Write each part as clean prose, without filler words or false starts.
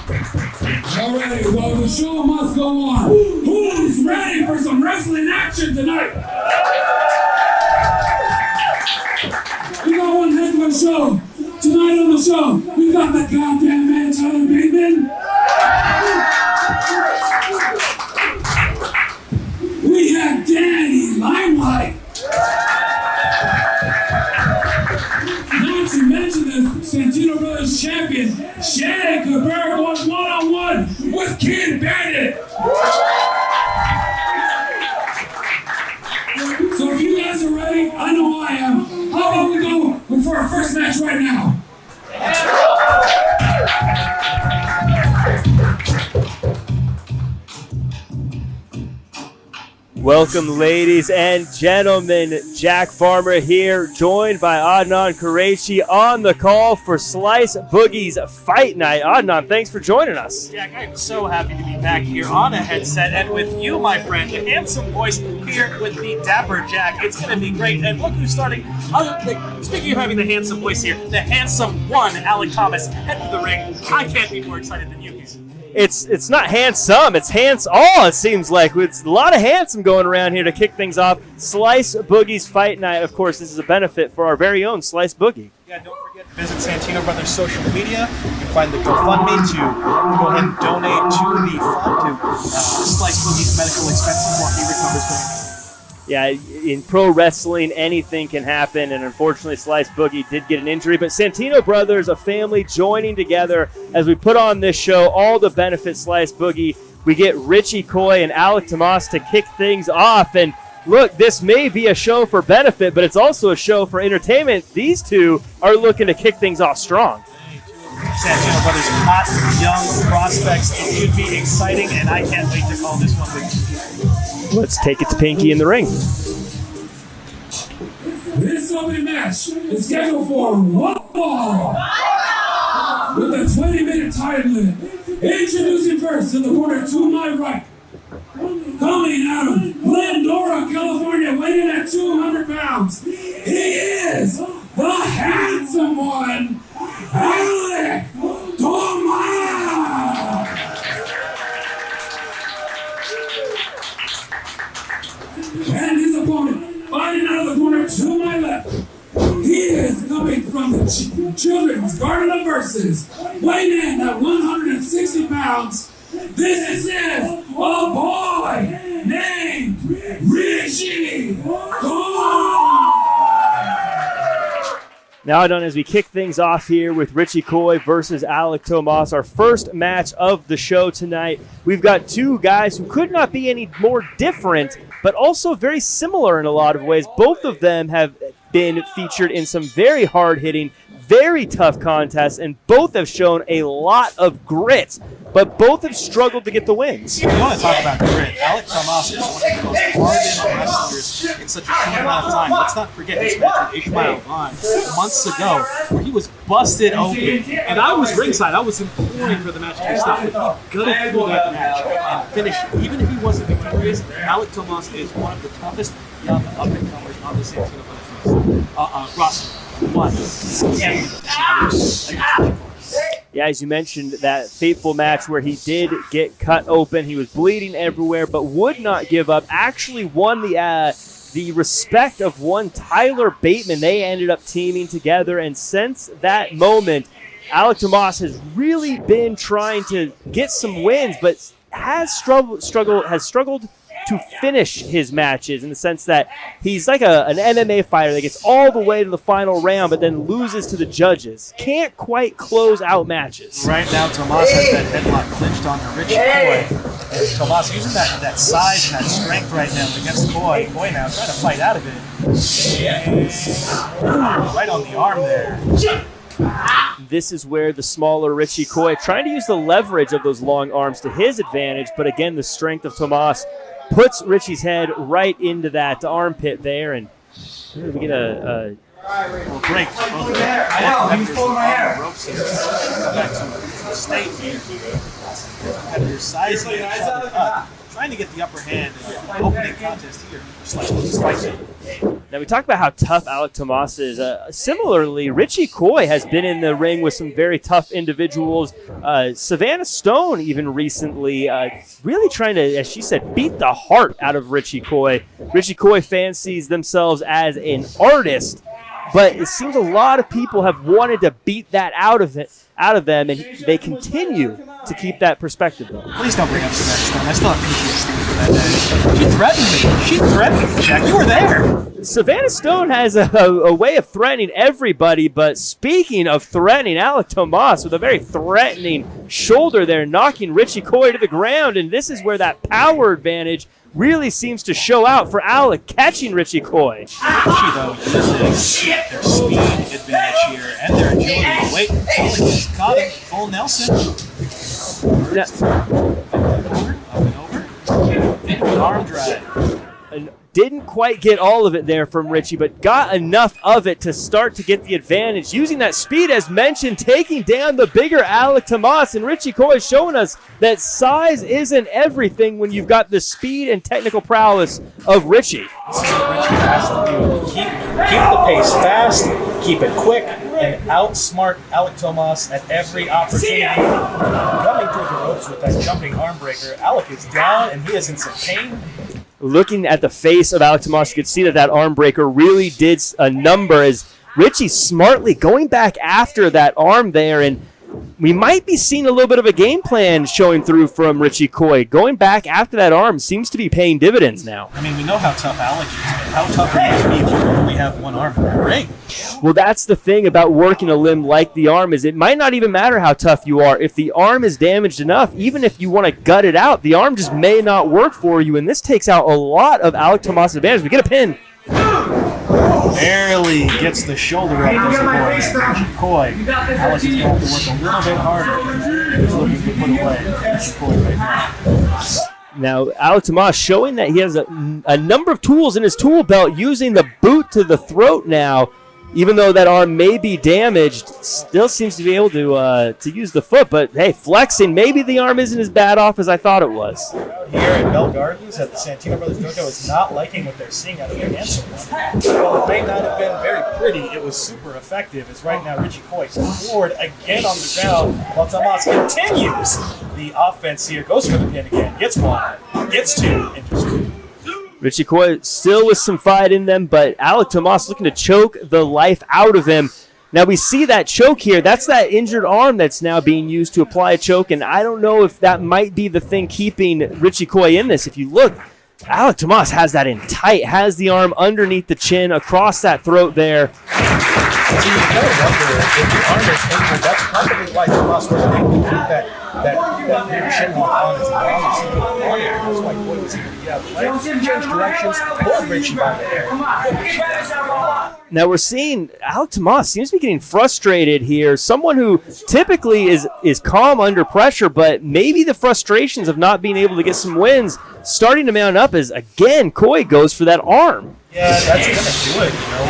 All right, well, the show must go on. Who's ready for some wrestling action tonight? We got one heck of a show. Tonight on the show, we got the goddamn man, Tyler Bateman. We have Danny Limelight. Not to mention the Santino Brothers champion, Shannon Cabrera, going one-on-one with Kid Bandit. So if you guys are ready, I know I am. How about we go for our first match right now? Welcome, ladies and gentlemen. Jack Farmer here, joined by Adnan Qureshi on the call for Slice Boogie's Fight Night. Adnan, thanks for joining us. Jack, I'm so happy to be back here on a headset and with you, my friend, the handsome voice here with the dapper Jack. It's going to be great. And look who's starting. Speaking of having the handsome voice here, the handsome one, Alec Tomas, head to the ring. I can't be more excited than you. It's not handsome, it's hands-all, it seems like. It's a lot of handsome going around here to kick things off. Slice Boogie's Fight Night. Of course, this is a benefit for our very own Slice Boogie. Yeah, don't forget to visit Santino Brothers' social media. You can find the GoFundMe to go ahead and donate to the fund to Slice Boogie's medical expenses while he recovers from it. Yeah, in pro wrestling, anything can happen, and unfortunately, Slice Boogie did get an injury. But Santino Brothers, a family joining together as we put on this show, all the benefits Slice Boogie. We get Richie Coy and Alec Tomas to kick things off. And look, this may be a show for benefit, but it's also a show for entertainment. These two are looking to kick things off strong. Santino Brothers, hot, young prospects. It should be exciting, and I can't wait to call this one big. Let's take it to Pinky in the ring. This opening match is scheduled for one fall with a 20-minute time limit. Introducing first in the corner to my right, coming out of Glendora, California, weighing at 200 pounds. He is the handsome one, Alec Tomas. And his opponent, fighting out of the corner to my left. He is coming from the Children's Garden of Versus, weighing in at 160 pounds. This is a boy named Richie. Now done as we kick things off here with Richie Coy versus Alec Tomas, our first match of the show tonight. We've got two guys who could not be any more different, but also very similar in a lot of ways. Both of them have been featured in some very hard-hitting, very tough contests, and both have shown a lot of grit, but both have struggled to get the wins. You want to talk about grit. Alec Tomas is one of the most hard-hitting wrestlers in such a short amount of time. Let's not forget his match with Ishmael Vaughn months ago, where he was busted open, and I was ringside. I was imploring for the match to stop, but he gutted through that match and finished. Even if he wasn't victorious, Alec Tomas is one of the toughest young up-and-comers on the Santino roster. Yeah, as you mentioned, that fateful match where he did get cut open. He was bleeding everywhere, but would not give up. Actually won the respect of one Tyler Bateman. They ended up teaming together, and since that moment, Alec Tomas has really been trying to get some wins, but has struggled to finish his matches, in the sense that he's like an MMA fighter that gets all the way to the final round but then loses to the judges. Can't quite close out matches. Right now, Tomas has that headlock clinched on Richie Coy. And Tomas using that size and that strength right now against Coy. Coy now trying to fight out of it. And right on the arm there. This is where the smaller Richie Coy trying to use the leverage of those long arms to his advantage, but again, the strength of Tomas puts Richie's head right into that armpit there, and we get a break. He's pulling my hair. Ropes here. Back to stay here. Competitors sizing each other up, trying to get the upper hand in the opening contest here for Sledge's fight. Now, we talked about how tough Alec Tomas is. Similarly, Richie Coy has been in the ring with some very tough individuals. Savannah Stone, even recently, really trying to, as she said, beat the heart out of Richie Coy. Richie Coy fancies themselves as an artist, but it seems a lot of people have wanted to beat that out of them, and they continue to keep that perspective. Please don't bring up Savannah Stone. I still have PTSD for that day. She threatened me. She threatened me, Jack. You were there. Savannah Stone has a way of threatening everybody, but speaking of threatening, Alec Tomas with a very threatening shoulder there, knocking Richie Coy to the ground, and this is where that power advantage really seems to show out for Alec, catching Richie Coy. Richie, though, using their speed advantage here and their agility to wait. Alec has caught him. Full Nelson. Over. Arm drag. And didn't quite get all of it there from Richie, but got enough of it to start to get the advantage. Using that speed, as mentioned, taking down the bigger Alec Tomas, and Richie Coy showing us that size isn't everything when you've got the speed and technical prowess of Richie. Richie has to do. Keep the pace fast, keep it quick, and outsmart Alec Tomas at every opportunity. Coming through the ropes with that jumping arm breaker, Alec is down and he is in some pain. Looking at the face of Alec Tomas, you could see that arm breaker really did a number as Richie smartly going back after that arm there, and we might be seeing a little bit of a game plan showing through from Richie Coy. Going back after that arm seems to be paying dividends now. I mean, we know how tough Alec is, but how tough are you to be if you only have one arm in the ring? Well, that's the thing about working a limb like the arm, is it might not even matter how tough you are. If the arm is damaged enough, even if you want to gut it out, the arm just may not work for you, and this takes out a lot of Alec Tomas' advantage. We get a pin. Barely gets the shoulder up. Richie Coy. Alec is going to have to work a little bit harder. He's looking to put away Richie Coy right now. Now, Alec Tomas showing that he has a number of tools in his tool belt, using the boot to the throat now. Even though that arm may be damaged, still seems to be able to use the foot. But, hey, flexing, maybe the arm isn't as bad off as I thought it was. Here at Bell Gardens at the Santino Brothers Dojo is not liking what they're seeing out of their answer. While it may not have been very pretty, it was super effective, as right now Richie Coy is floored again on the ground while Tomas continues the offense here. Goes for the pin again, gets one, gets two, and just two. Richie Coy still with some fight in them, but Alec Tomas looking to choke the life out of him. Now we see that choke here. That's that injured arm that's now being used to apply a choke, and I don't know if that might be the thing keeping Richie Coy in this. If you look, Alec Tomas has that in tight, has the arm underneath the chin, across that throat there. So you gotta wonder if the arm is injured. That's probably why Tomas wasn't able to keep that rear chin lock on as he obviously put it on there. That's why Coy was able to get out of the way. Change directions, pulled Richie by the hair. Now we're seeing Alec Tomas seems to be getting frustrated here. Someone who typically is calm under pressure, but maybe the frustrations of not being able to get some wins starting to mount up as, again, Coy goes for that arm. Yeah, that's going to do it, you know.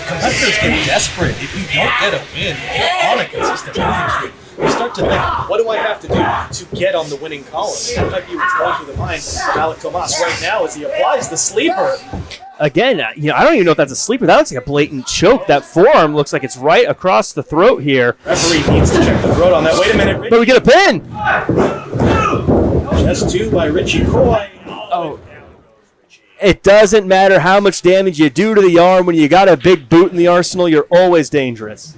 Competitors get desperate. If you don't get a win, if you're on a consistent winning streak, you start to think, what do I have to do to get on the winning column? That might be what's going through the mind of Alec Tomas right now as he applies the sleeper. Again, I don't even know if that's a sleeper. That looks like a blatant choke. That forearm looks like it's right across the throat here. Referee needs to check the throat on that. Wait a minute. But we get a pin. Just two by Richie Coy. Oh. It doesn't matter how much damage you do to the arm. When you got a big boot in the arsenal, you're always dangerous.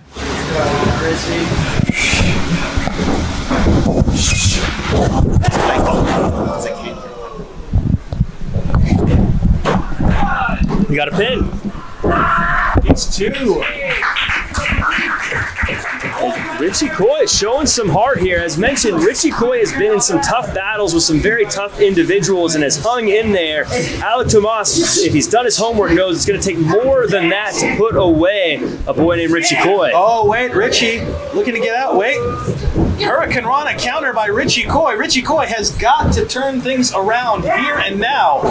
We got a pin. It's two. Richie Coy showing some heart here. As mentioned, Richie Coy has been in some tough battles with some very tough individuals and has hung in there. Alec Tomas, if he's done his homework, knows it's going to take more than that to put away a boy named Richie Coy. Oh, wait, Richie looking to get out. Wait. Hurricane Rana counter by Richie Coy. Richie Coy has got to turn things around here and now.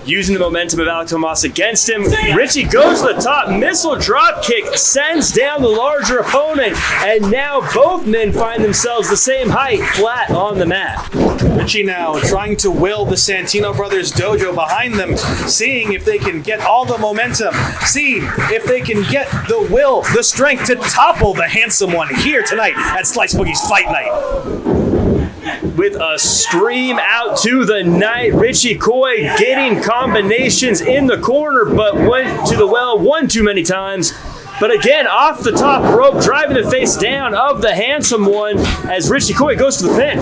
using the momentum of Alec Tomas against him. Richie goes to the top, missile drop kick, sends down the larger opponent, and now both men find themselves the same height, flat on the mat. Richie now trying to will the Santino brothers dojo behind them, seeing if they can get all the momentum, seeing if they can get the will, the strength to topple the handsome one here tonight at Slice Boogie's Fight Night. With a stream out to the night, Richie Coy getting combinations in the corner, but went to the well one too many times. But again, off the top rope, driving the face down of the handsome one as Richie Coy goes to the pin.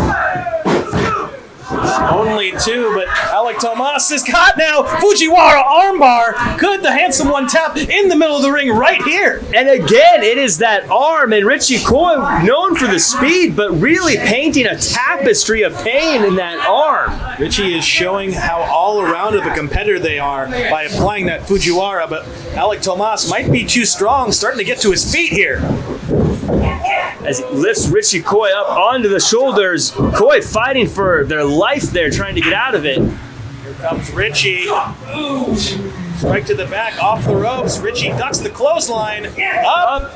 Only two, but Alec Tomas is caught now. Fujiwara armbar. Could the handsome one tap in the middle of the ring right here? And again, it is that arm, and Richie Coy, known for the speed, but really painting a tapestry of pain in that arm. Richie is showing how all around of a competitor they are by applying that Fujiwara, but Alec Tomas might be too strong, starting to get to his feet here. As he lifts Richie Coy up onto the shoulders, Coy fighting for their life there, trying to get out of it. Here comes Richie. Strike to the back, off the ropes. Richie ducks the clothesline. Up,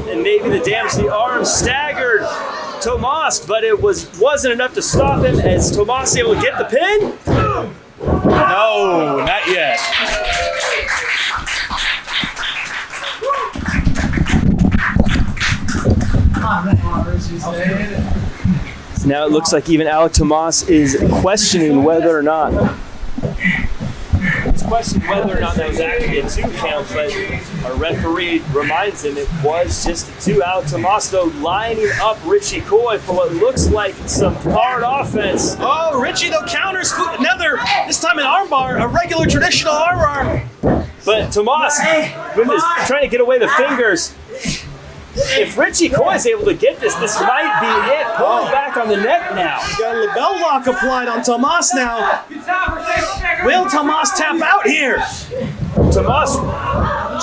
and maybe the damage to the arm staggered Tomas, but it wasn't enough to stop him as Tomas able to get the pin. No, not yet. Now it looks like even Alec Tomas is questioning whether or not that was actually a 2 count, but our referee reminds him it was just a 2. Alec Tomas, though, lining up Richie Coy for what looks like some hard offense. Oh, Richie, though, counters another, this time an armbar, a regular traditional armbar. But Tomas, with his, trying to get away the fingers. If Richie Coy is able to get this might be it. Pulling back on the neck now. Got a label lock applied on Tomas now. Will Tomas tap out here? Tomas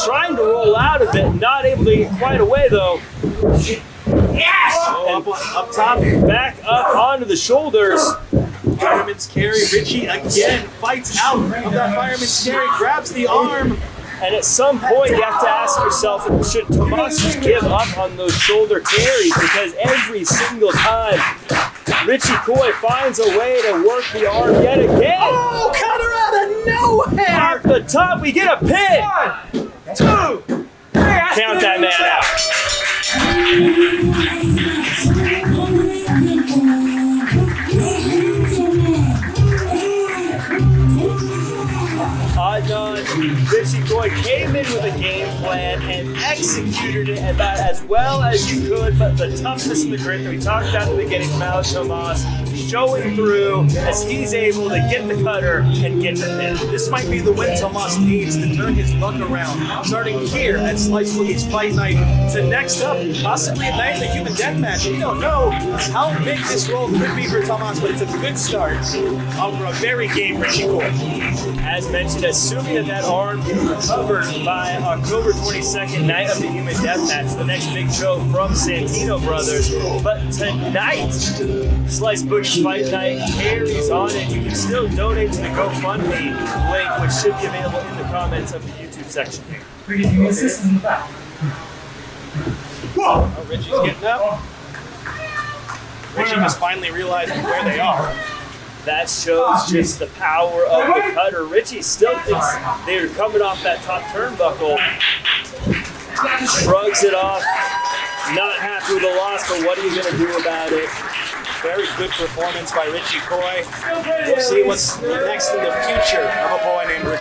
trying to roll out of it, not able to get quite away though. Yes! Oh, up top. Back up onto the shoulders. Fireman's carry. Richie again fights out of that fireman's carry, grabs the arm. And at some point, you have to ask yourself, should Tomas just give up on those shoulder carries? Because every single time, Richie Coy finds a way to work the arm yet again. Oh, cutter out of nowhere! Off the top, we get a pin. 1, 2, 3. Count that man out. Richie Coy came in with a game plan and executed it about as well as you could, but the toughness and the grit that we talked about at the beginning from Alec Tomas showing through as he's able to get the cutter and get the pin. This might be the win Tomas needs to turn his luck around, starting here at Slice Boogie's Fight Night to next up, possibly a night in the Human Death Match. We don't know how big this role could be for Tomas, but it's a good start over a very game Richie Coy. As mentioned, assuming that arm is recovered by October 22nd, night of the Human Death Match, the next big show from Santino Brothers. But tonight, Slice Boogie's Fight Night carries on, and you can still donate to the GoFundMe link, which should be available in the comments of the YouTube section here. This is in the back. Whoa! Oh, Richie's getting up. Richie must finally realize where they are. That shows just the power of the cutter. Richie still thinks they're coming off that top turnbuckle. Shrugs it off. Not happy with the loss, but what are you going to do about it? Very good performance by Richie Coy. We'll see what's next in the future of a boy named Richie.